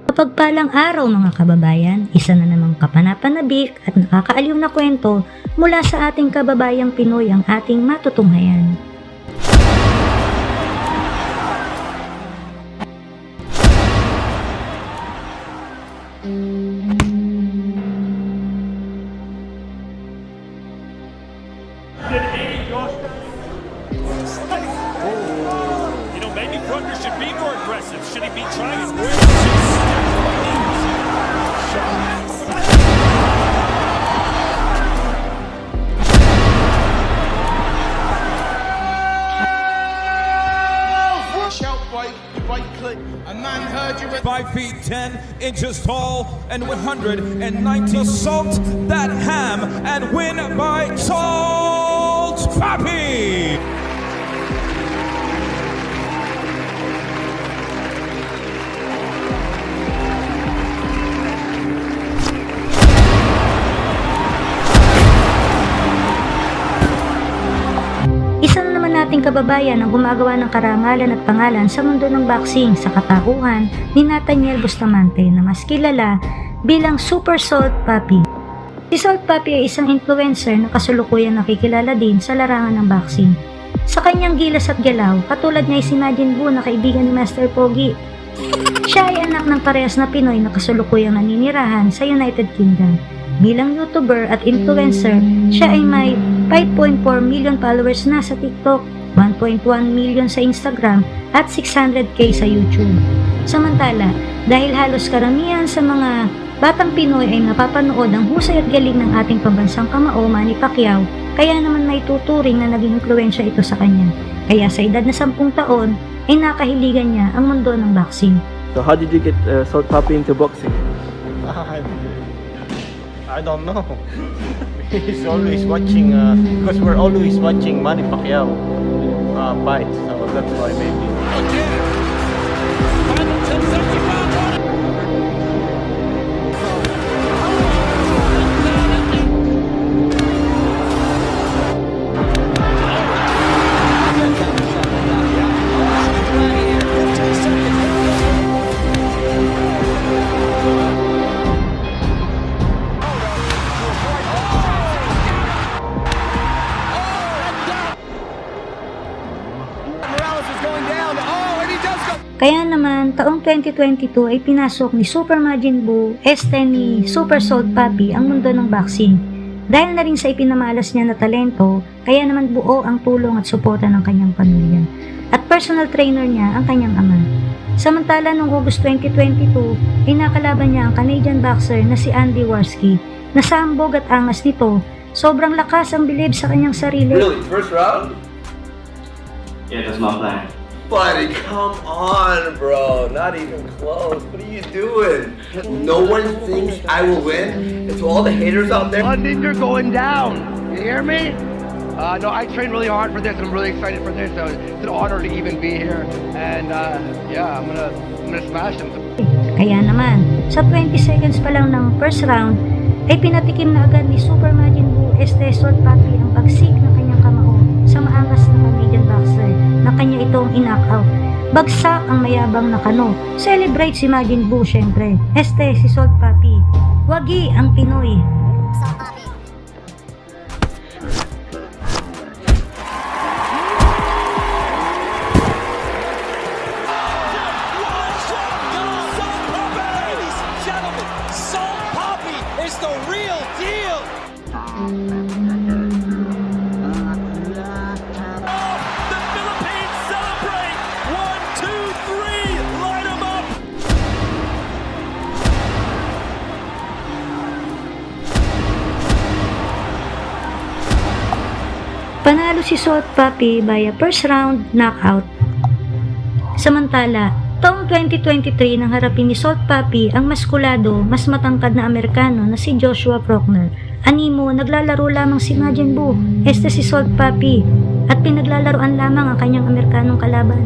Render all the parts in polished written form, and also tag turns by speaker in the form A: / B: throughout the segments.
A: Mapagpalang araw mga kababayan, isa na namang kapanapanabik at nakakaaliw na kwento mula sa ating kababayang Pinoy ang ating matutunghayan.
B: You know, maybe Brooker should be more aggressive. Should he be trying to
C: A man heard you at 5 feet 10 inches tall and 190 assault that ham and win by Salt Papi.
A: Isa na naman nating kababayan ang gumagawa ng karangalan at pangalan sa mundo ng boxing sa katauhan ni Nathaniel Bustamante na mas kilala bilang Super Salt Papi. Si Salt Papi ay isang influencer na kasulukuyang nakikilala din sa larangan ng boxing. Sa kanyang gilas at galaw, katulad niya ay si Majin Buu na kaibigan ni Master Pogi. Siya ay anak ng parehas na Pinoy na kasulukuyang naninirahan sa United Kingdom. Bilang YouTuber at influencer, siya ay may 5.4 million followers na sa TikTok, 1.1 million sa Instagram at 600k sa YouTube. Samantala, dahil halos karamihan sa mga batang Pinoy ay napapanood ang husay at galing ng ating pambansang kamao Manny Pacquiao, kaya naman may tuturing na naging impluwensya ito sa kanya. Kaya sa edad na 10 taon, ay nakahiligan niya ang mundo ng boxing.
D: So how did you get Salt Papi into boxing?
E: I don't know. He's always watching, because we're always watching Manny Pacquiao fights, so that's why maybe.
A: Kaya naman, taong 2022 ay pinasok ni Super Majin Buu, ni Super Salt Papi ang mundo ng boxing. Dahil na rin sa ipinamalas niya na talento, kaya naman buo ang tulong at suporta ng kanyang pamilya. At personal trainer niya ang kanyang ama. Samantala noong August 2022, ay nakalaban niya ang Canadian boxer na si Andy Warski, na sa ambog at angas nito, sobrang lakas ang bilib sa kanyang sarili.
F: Really? First round?
G: Yeah, that's my plan.
F: Buddy, come on, bro. Not even close. What are you doing? No one thinks I will win. And to all the haters out there,
H: London, you're going down. You hear me? No, I trained really hard for this. I'm really excited for this. So it's an honor to even be here. And yeah, I'm gonna smash them.
A: Kaya naman, sa 20 seconds pa lang ng first round, ay pinatikim na agad ni Super Majin Buu Salt Papi ang pagsik ng kanyang kamao sa maangas na Canadian boxer na kanya itong in-knock-out. Bagsak ang mayabang na kano. Celebrate si Majin Buu syempre. Si Salt Papi. Wagi ang Pinoy.
B: Salt Papi is the real deal! The Philippines celebrate! 1, 2, 3, light 'em up!
A: Panalo si Salt Papi via first round knockout. Samantala, taong 2023 nang harapin ni Salt Papi ang maskulado, mas matangkad na Amerikano na si Joshua Faulkner. Animo, naglalaro lamang si Majin Buu, si Salt Papi, at pinaglalaroan lamang ang kanyang Amerikanong kalaban.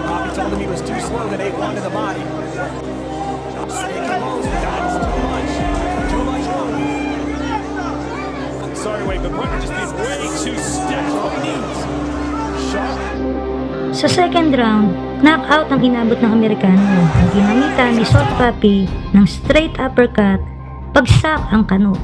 B: Papi told him he was too slow, that 8-1 to the body. Sneaking low, that's too much. Too much. I'm sorry, Wade, but Parker just being way too stiff on knees. Shot.
A: Sa second round, knockout ang inabot ng Amerikano. Ginamitan ni Salt Papi ng straight uppercut, pagsak ang kano.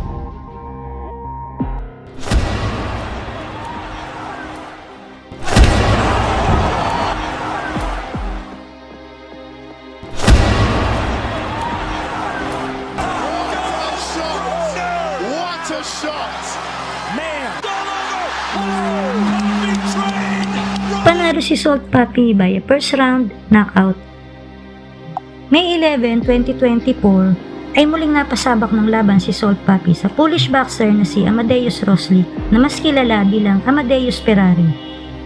B: What a shot! Man!
A: Panalo si Salt Papi by a first round knockout. May 11, 2024 ay muling napasabak ng laban si Salt Papi sa Polish boxer na si Amadeus Roslik na mas kilala bilang Amadeus Ferrari.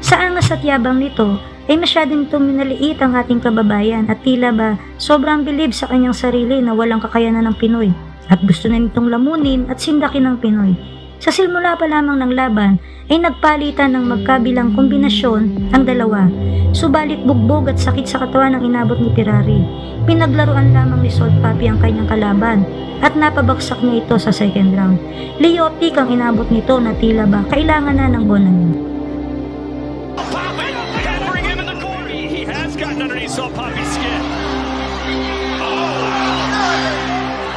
A: Sa angas at yabang nito ay masyadong minaliit ang ating kababayan at tila ba sobrang bilib sa kanyang sarili na walang kakayanan ng Pinoy at gusto na nitong lamunin at sindakin ng Pinoy. Sa simula pa lamang ng laban ay nagpalitan ng magkabilang kombinasyon ang dalawa. Subalit bugbog at sakit sa katawan ang inabot ni Ferrari. Pinaglaruan lamang ni Salt Papi ang kanyang kalaban at napabagsak niya ito sa second round. Leotic ang inabot nito na tila ba kailangan na ng bonamin.
B: He has gotten underneath Salt Papi's skin.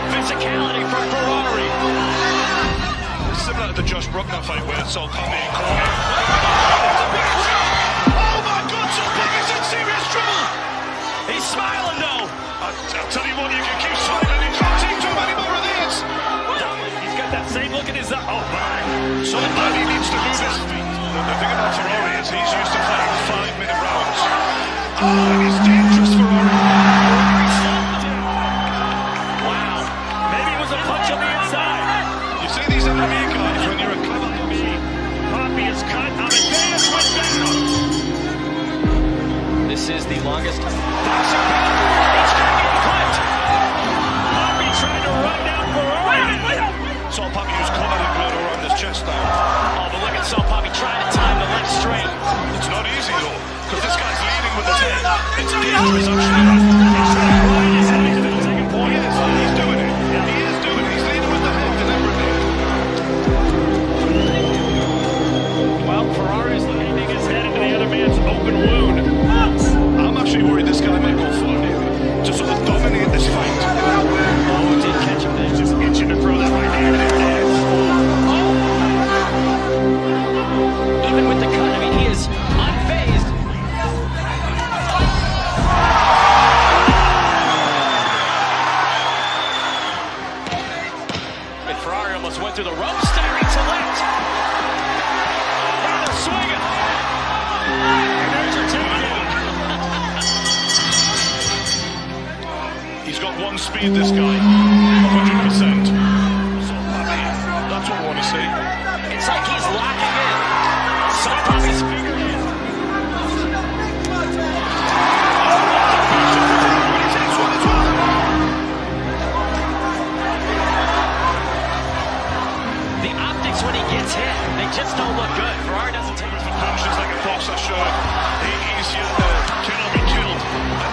B: Physicality from Ferrari. Similar to the Josh Bruckner fight where Salt Papi and Cormier. Oh my God, Salt Papi's in serious trouble. He's smiling though. I'll tell you what, you can keep smiling. You can't take too many more of these. He's got that same look in his eye. Oh my. Salt Papi needs to move his feet. The thing about Ferrari is he's used to playing 5-minute rounds. Oh, and he's dangerous, Ferrari. Wow. Maybe it was a punch on the inside. You see these MMA guys when you're a clever me. Papi is cut. Amadeus went down. This is the longest. He's trying to get clipped. Papi trying to run down Ferrari. Salt Papi was covered in blood around his chest now. Oh, but look at Salt Papi trying to time the left straight. It's not easy though, because this guy's leading with his head. It's dangerous actually. He's trying to ride his head into the second point. Yes, he's doing it. He is doing it. He's leading with the head and everything. Well, Ferrari's leading his head into the other man's open wound. I'm actually worried this guy might go for it to sort of dominate this fight. Oh, did catch him there, just itching to throw that right hand. There it is. Even with the cut, I mean, he is unfazed. And Ferrari almost went through the ropes, staring to left. Now they're swinging. And there's your takedown. He's got one speed, this guy. 100%. That's what I want to see. It's like he's locking in. Salt Papi's finger in. The optics when he gets hit, they just don't look good. Ferrari doesn't take it. Punches like a boxer should. He's cannot be killed.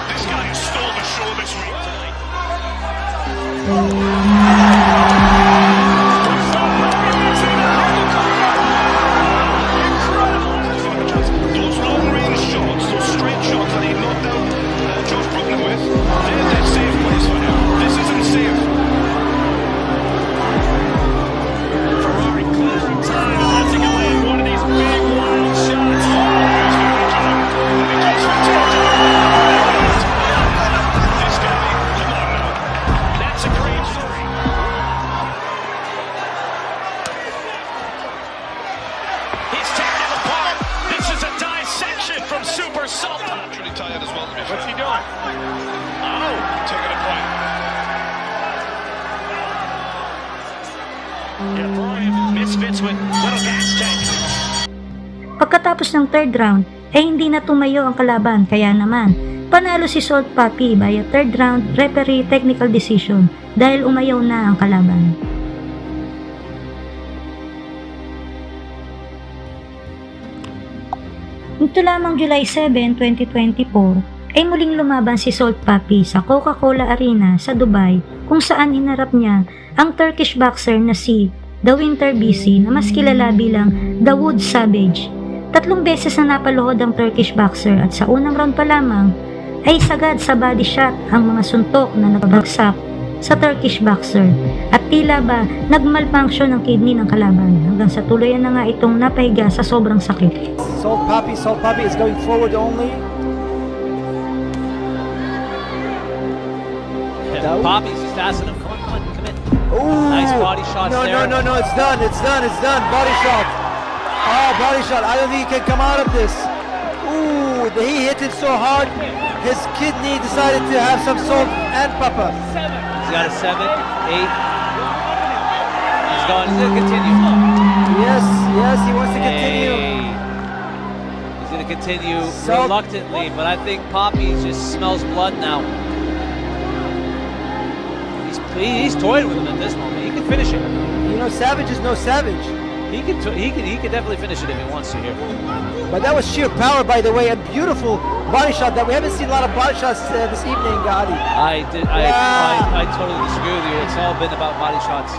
B: This guy has stole the show this week tonight. Those long-range shots, those straight shots that he knocked out Josh Bruckner with, they're safe plays for him. This isn't safe. Ferrari clearing time, lets him away in one of these big wild shots. This guy, come on now. That's a great story. He's taking him apart. This is a dissection from Super Salt. Actually tired as well. What's he doing? Oh, taking a point. Yeah, Ferrari misfits with little gas tank.
A: Pagkatapos ng third round ay hindi na tumayo ang kalaban kaya naman panalo si Salt Papi by a third round referee technical decision dahil umayaw na ang kalaban. Nito lamang July 7, 2024 ay muling lumaban si Salt Papi sa Coca-Cola Arena sa Dubai kung saan hinarap niya ang Turkish boxer na si The Winter BC na mas kilala bilang The Wood Savage. 3 beses na napaluhod ang Turkish boxer at sa unang round pa lamang ay sagad sa body shot ang mga suntok na nagbagsak sa Turkish boxer at tila ba nagmalfunction ang kidney ng kalaban hanggang sa tuluyan na nga itong napahiga sa sobrang sakit.
I: Salt Papi is going forward only.
J: Yeah, Poppy's just asking him, come on, commit.
I: Ooh.
J: Nice body shots
I: no,
J: there.
I: No, it's done. Body shot. Oh, body shot. I don't think he can come out of this. Ooh, he hit it so hard. His kidney decided to have some salt and pepper.
J: He's got a 7, 8. He's going to continue.
I: Yes, he wants to continue.
J: Hey. He's going to continue
I: So-
J: reluctantly, but I think Poppy just smells blood now. He's toying with him at this moment. He can finish it.
I: You know, Savage is no Savage.
J: He can definitely finish it if he wants to here.
I: But that was sheer power, by the way, and beautiful body shot. That we haven't seen a lot of body shots this evening, Adi.
J: I totally disagree with you. It's all been about body shots.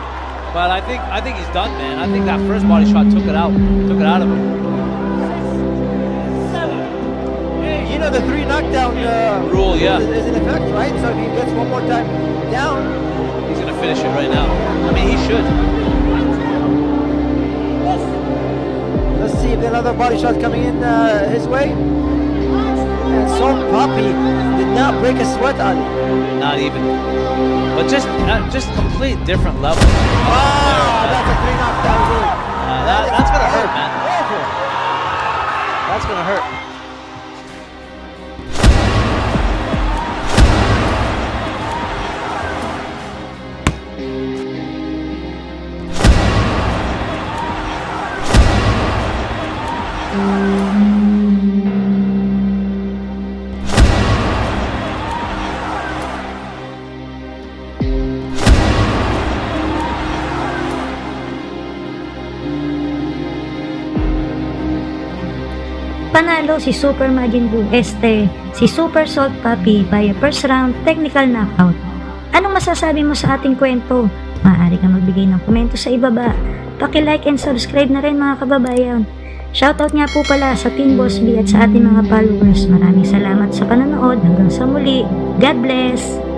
J: But I think he's done, man. I think that first body shot took it out of him.
I: You know, the 3 knockdown
J: Rule, yeah.
I: is in effect, right? So if he gets one more time down,
J: He's gonna finish it right now. I mean, he should.
I: let's see if another body shot coming in his way. And Salt Papi did not break a sweat, Ali.
J: Not even. But just complete different level.
I: That's a 3 knockdown rule.
J: That's gonna hurt, man.
I: Awful.
J: That's gonna hurt.
A: Panalo si Super Majin Buu si Super Salt Papi by a first round technical knockout. Anong masasabi mo sa ating kwento? Maaari kang magbigay ng komento sa ibaba. Paki-like and subscribe na rin mga kababayan. Shoutout nga po pala sa Team Boss B at sa ating mga followers. Maraming salamat sa panonood. Hanggang sa muli. God bless!